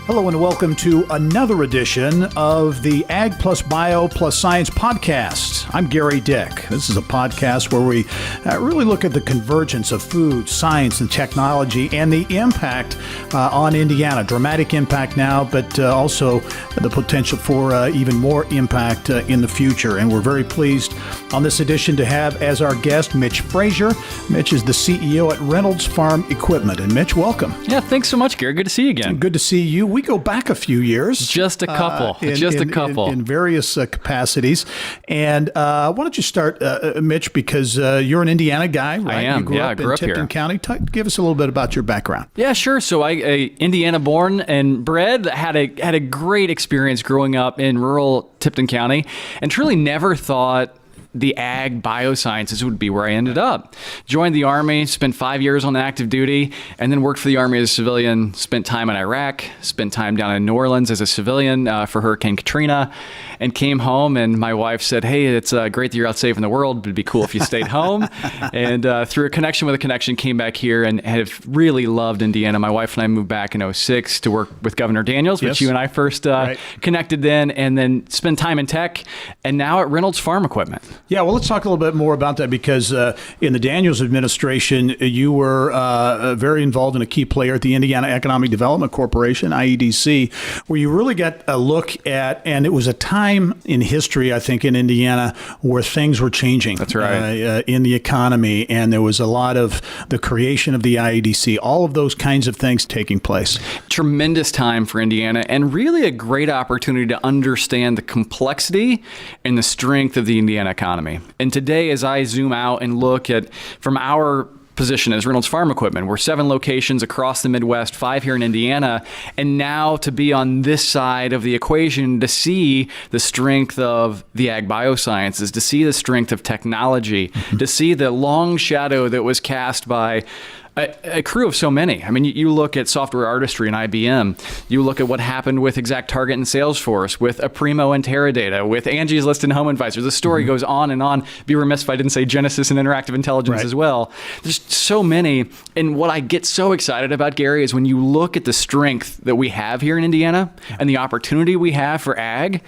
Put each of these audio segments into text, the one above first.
Hello and welcome to another edition of the Ag+Bio+Science podcast. I'm Gerry Dick. This is a podcast where we really look at the convergence of food, science, and technology and the impact on Indiana. Dramatic impact now, but also the potential for even more impact in the future. And we're very pleased on this edition to have as our guest Mitch Frazier. Mitch is the CEO at Reynolds Farm Equipment. And Mitch, welcome. Yeah, thanks so much, Gerry. Good to see you again. Good to see you. We go back a few years. Just a couple. In various capacities. And why don't you start, Mitch, because you're an Indiana guy, right? I am. You grew up in Tipton here. County. Give us a little bit about your background. Yeah, sure. So I Indiana born and bred, had a great experience growing up in rural Tipton County, and truly never thought the Ag+Bio+Sciences would be where I ended up. Joined the Army, spent 5 years on active duty, and then worked for the Army as a civilian, spent time in Iraq, spent time down in New Orleans as a civilian for Hurricane Katrina, and came home, and my wife said, hey, it's great that you're out safe in the world, but it'd be cool if you stayed home. And through a connection with a connection, came back here and have really loved Indiana. My wife and I moved back in 2006 to work with Governor Daniels, which you and I first connected then, and then spent time in tech, and now at Reynolds Farm Equipment. Yeah, well, let's talk a little bit more about that because in the Daniels administration, you were very involved in a key player at the Indiana Economic Development Corporation, IEDC, where you really got a look at, and it was a time in history, I think, in Indiana where things were changing. That's right. In the economy, and there was a lot of the creation of the IEDC, all of those kinds of things taking place. Tremendous time for Indiana, and really a great opportunity to understand the complexity and the strength of the Indiana economy. And today, as I zoom out and look at from our position as Reynolds Farm Equipment, we're 7 locations across the Midwest, 5 here in Indiana, and now to be on this side of the equation, to see the strength of the Ag+Bio+Sciences, to see the strength of technology, to see the long shadow that was cast by a crew of so many. I mean, you look at software artistry and IBM. You look at what happened with ExactTarget and Salesforce, with Aprimo and Teradata, with Angie's List and Home Advisor. The story goes on and on. Be remiss if I didn't say Genesis and Interactive Intelligence as well. There's so many. And what I get so excited about, Gerry, is when you look at the strength that we have here in Indiana and the opportunity we have for ag,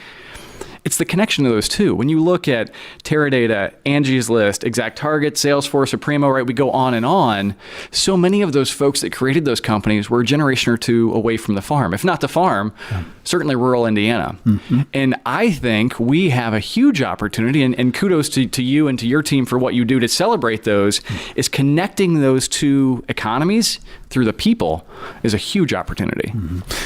it's the connection of those two. When you look at Teradata, Angie's List, ExactTarget, Salesforce, Aprimo, right, we go on and on. So many of those folks that created those companies were a generation or two away from the farm. If not the farm, certainly rural Indiana. And I think we have a huge opportunity, and kudos to you and to your team for what you do to celebrate those, is connecting those two economies through the people is a huge opportunity.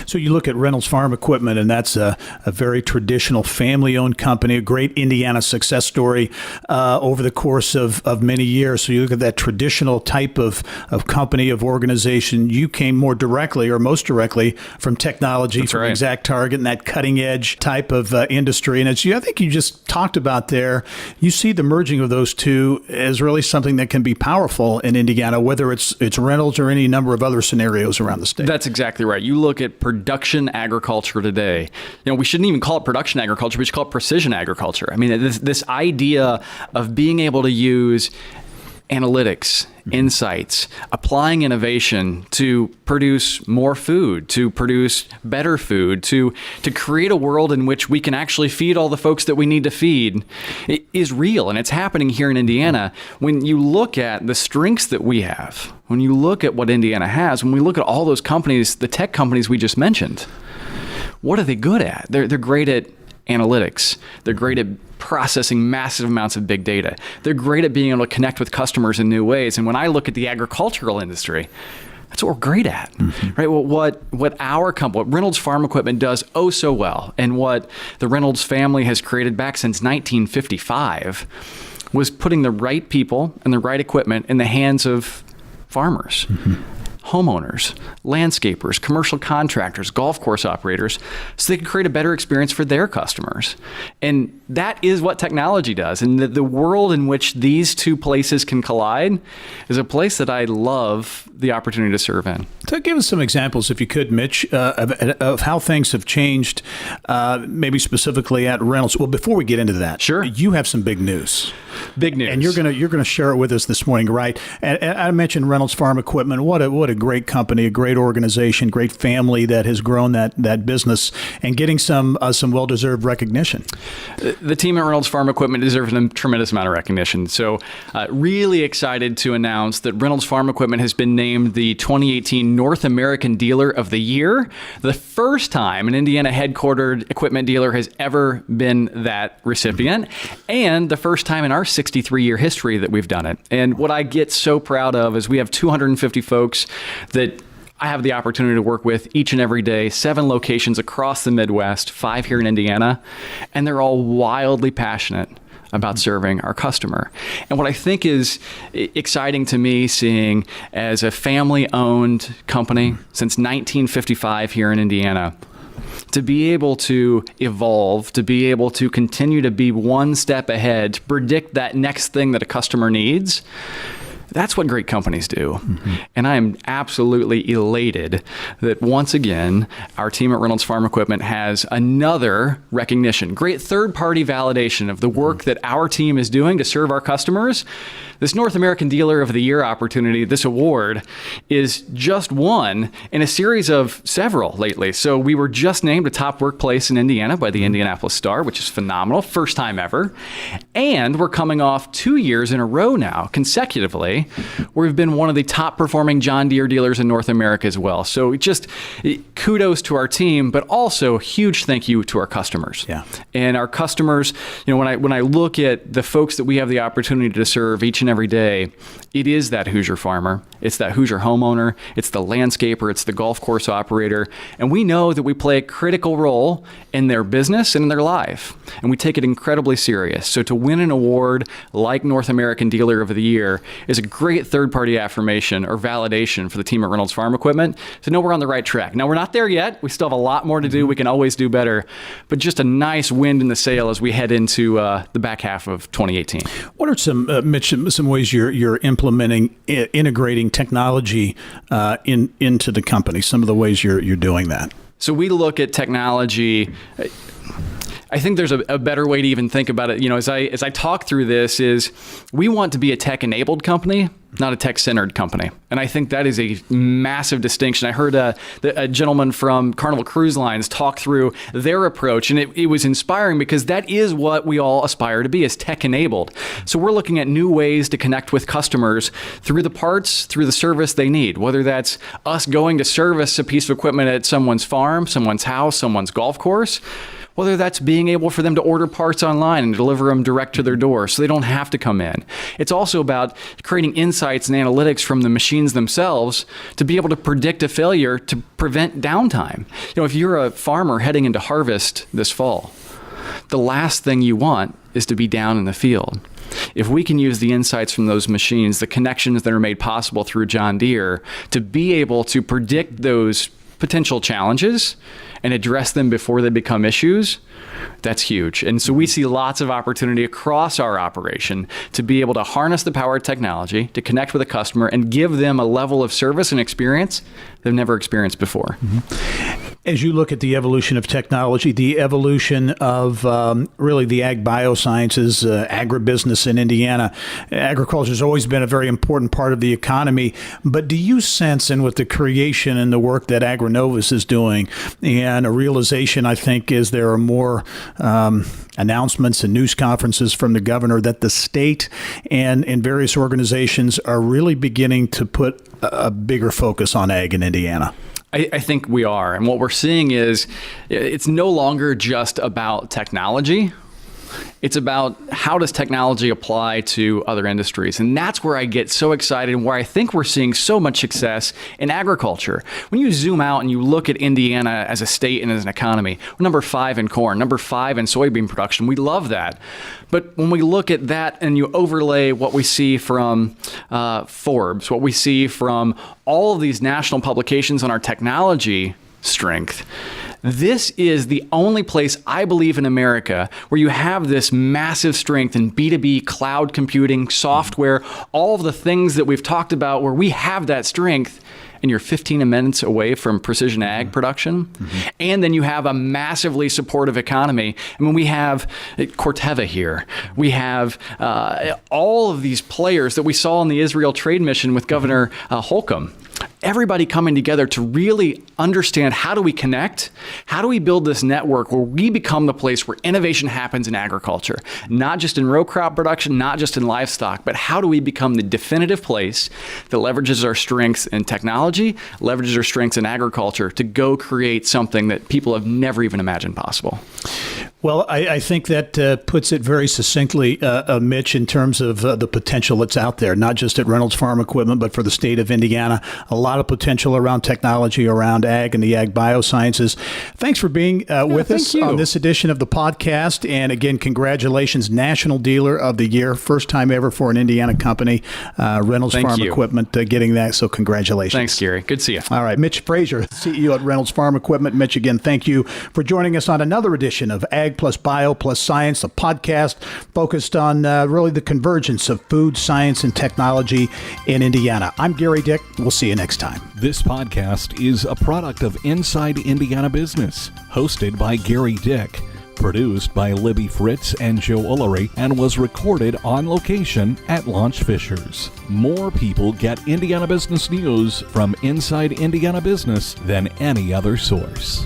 So you look at Reynolds Farm Equipment, and that's a very traditional family-owned company, a great Indiana success story over the course of many years. So you look at that traditional type of company, of organization. You came more directly or most directly from technology, That's from right. ExactTarget and that cutting-edge type of industry. And I think you just talked about there, you see the merging of those two as really something that can be powerful in Indiana, whether it's Reynolds or any number of other scenarios around the state. That's exactly right. You look at production agriculture today. We shouldn't even call it production agriculture. We should call it precision agriculture. I mean, this idea of being able to use analytics, insights, applying innovation to produce more food, to produce better food, to create a world in which we can actually feed all the folks that we need to feed, it is real, and it's happening here in Indiana. When you look at the strengths that we have, when you look at what Indiana has, when we look at all those companies, the tech companies we just mentioned, what are they good at? They're great at analytics. They're great at processing massive amounts of big data. They're great at being able to connect with customers in new ways. And when I look at the agricultural industry, that's what we're great at, right? Well, what our company, what Reynolds Farm Equipment does oh so well, and what the Reynolds family has created back since 1955, was putting the right people and the right equipment in the hands of farmers. Homeowners, landscapers, commercial contractors, golf course operators, so they can create a better experience for their customers. And that is what technology does. And the world in which these two places can collide is a place that I love the opportunity to serve in. So give us some examples, if you could, Mitch, of how things have changed, maybe specifically at Reynolds. Well, before we get into that, sure, you have some big news. Big news, and you're gonna share it with us this morning, right? And I mentioned Reynolds Farm Equipment. What a great company, a great organization, great family that has grown that business and getting some well-deserved recognition. The team at Reynolds Farm Equipment deserves a tremendous amount of recognition. So really excited to announce that Reynolds Farm Equipment has been named the 2018 North American Dealer of the Year. The first time an Indiana headquartered equipment dealer has ever been that recipient, and the first time in our 63-year history that we've done it. And what I get so proud of is we have 250 folks that I have the opportunity to work with each and every day, 7 locations across the Midwest, 5 here in Indiana, and they're all wildly passionate about serving our customer. And what I think is exciting to me, seeing as a family-owned company since 1955 here in Indiana, to be able to evolve, to be able to continue to be one step ahead, to predict that next thing that a customer needs, that's what great companies do. And I am absolutely elated that once again, our team at Reynolds Farm Equipment has another recognition, great third-party validation of the work that our team is doing to serve our customers. This North American Dealer of the Year opportunity, this award, is just one in a series of several lately. So we were just named a top workplace in Indiana by the Indianapolis Star, which is phenomenal, first time ever. And we're coming off 2 years in a row now, consecutively, where we've been one of the top performing John Deere dealers in North America as well. So just kudos to our team, but also huge thank you to our customers. Yeah. And our customers, when I look at the folks that we have the opportunity to serve each and every day, it is that Hoosier farmer, it's that Hoosier homeowner, it's the landscaper, it's the golf course operator, and we know that we play a critical role in their business and in their life, and we take it incredibly serious. So to win an award like North American Dealer of the Year is a great third-party affirmation or validation for the team at Reynolds Farm Equipment to know we're on the right track. Now, we're not there yet. We still have a lot more to do. We can always do better, but just a nice wind in the sail as we head into the back half of 2018. What are Mitch, some ways you're implementing, integrating technology into the company? Some of the ways you're doing that. So we look at technology. I think there's a better way to even think about it. As I talk through this, is we want to be a tech-enabled company, not a tech-centered company. And I think that is a massive distinction. I heard a gentleman from Carnival Cruise Lines talk through their approach, and it was inspiring because that is what we all aspire to be, is tech-enabled. So we're looking at new ways to connect with customers through the parts, through the service they need, whether that's us going to service a piece of equipment at someone's farm, someone's house, someone's golf course, whether that's being able for them to order parts online and deliver them direct to their door so they don't have to come in. It's also about creating insights and analytics from the machines themselves to be able to predict a failure to prevent downtime. If you're a farmer heading into harvest this fall, the last thing you want is to be down in the field. If we can use the insights from those machines, the connections that are made possible through John Deere, to be able to predict those potential challenges and address them before they become issues, that's huge. And so we see lots of opportunity across our operation to be able to harness the power of technology, to connect with a customer and give them a level of service and experience they've never experienced before. As you look at the evolution of technology, the evolution of really the Ag+Bio+Sciences, agribusiness in Indiana, agriculture has always been a very important part of the economy. But do you sense, and with the creation and the work that AgriNovus is doing, and a realization, I think, is there are more announcements and news conferences from the governor that the state and various organizations are really beginning to put a bigger focus on ag in Indiana? I think we are. And what we're seeing is it's no longer just about technology. It's about how does technology apply to other industries. And that's where I get so excited and where I think we're seeing so much success in agriculture. When you zoom out and you look at Indiana as a state and as an economy, we're number 5 in corn, number 5 in soybean production. We love that. But when we look at that and you overlay what we see from Forbes, what we see from all of these national publications on our technology strength, this is the only place, I believe, in America where you have this massive strength in B2B, cloud computing, software, all of the things that we've talked about where we have that strength, and you're 15 minutes away from precision ag production. And then you have a massively supportive economy. I mean, we have Corteva here. We have all of these players that we saw in the Israel trade mission with Governor Holcomb. everybody coming together to really understand, how do we connect? How do we build this network where we become the place where innovation happens in agriculture, not just in row crop production, not just in livestock, but how do we become the definitive place that leverages our strengths in technology, leverages our strengths in agriculture to go create something that people have never even imagined possible? Well, I think that puts it very succinctly, Mitch, in terms of the potential that's out there, not just at Reynolds Farm Equipment, but for the state of Indiana. A lot of potential around technology, around ag and the Ag+Bio+Sciences. Thanks for being with us on this edition of the podcast. And again, congratulations, National Dealer of the Year. First time ever for an Indiana company, Reynolds Farm Equipment, getting that. So congratulations. Thanks, Gerry. Good to see you. All right. Mitch Frazier, CEO at Reynolds Farm Equipment. Mitch, again, thank you for joining us on another edition of Ag+Bio+Science, a podcast focused on really the convergence of food, science, and technology in Indiana. I'm Gerry Dick. We'll see you next time. This podcast is a product of Inside Indiana Business, hosted by Gerry Dick, produced by Libby Fritz and Joe Ullery, and was recorded on location at Launch Fishers. More people get Indiana business news from Inside Indiana Business than any other source.